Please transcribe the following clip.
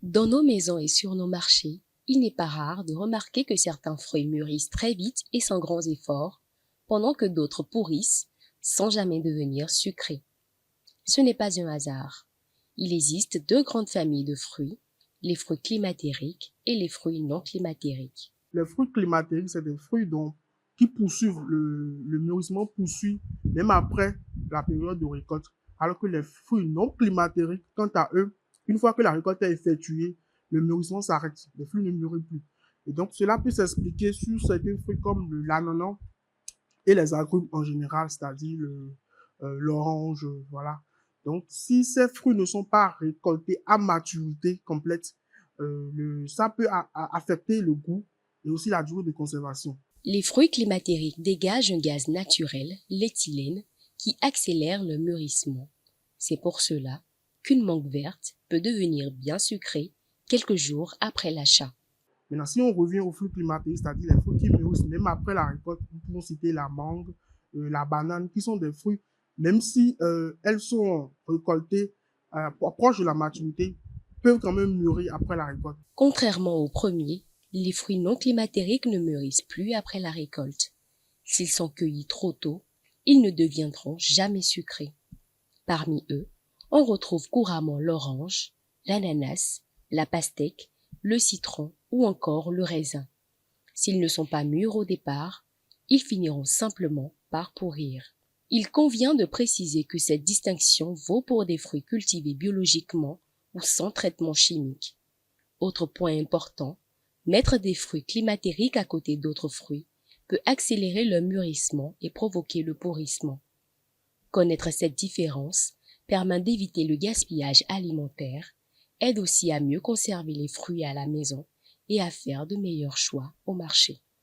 Dans nos maisons et sur nos marchés, il n'est pas rare de remarquer que certains fruits mûrissent très vite et sans grands efforts, pendant que d'autres pourrissent sans jamais devenir sucrés. Ce n'est pas un hasard. Il existe deux grandes familles de fruits, les fruits climatériques et les fruits non climatériques. Les fruits climatériques, c'est des fruits qui poursuivent le mûrissement poursuit même après la période de récolte. Alors que les fruits non climatériques, quant à eux, une fois que la récolte est effectuée, le mûrissement s'arrête. Les fruits ne mûrissent plus. Et donc, cela peut s'expliquer sur certains fruits comme l'ananas et les agrumes en général, c'est-à-dire l'orange, voilà. Donc, si ces fruits ne sont pas récoltés à maturité complète, ça peut affecter le goût et aussi la durée de conservation. Les fruits climatériques dégagent un gaz naturel, l'éthylène, qui accélère le mûrissement. C'est pour cela qu'une mangue verte peut devenir bien sucrée quelques jours après l'achat. Maintenant, si on revient aux fruits climatiques, c'est-à-dire les fruits qui mûrissent même après la récolte, nous pouvons citer la mangue, la banane, qui sont des fruits, même si elles sont récoltées proches de la maturité, peuvent quand même mûrir après la récolte. Contrairement aux premiers, les fruits non climatériques ne mûrissent plus après la récolte. S'ils sont cueillis trop tôt, ils ne deviendront jamais sucrés. Parmi eux, on retrouve couramment l'orange, l'ananas, la pastèque, le citron ou encore le raisin. S'ils ne sont pas mûrs au départ, ils finiront simplement par pourrir. Il convient de préciser que cette distinction vaut pour des fruits cultivés biologiquement ou sans traitement chimique. Autre point important, mettre des fruits climatériques à côté d'autres fruits peut accélérer le mûrissement et provoquer le pourrissement. Connaître cette différence permet d'éviter le gaspillage alimentaire, aide aussi à mieux conserver les fruits à la maison et à faire de meilleurs choix au marché.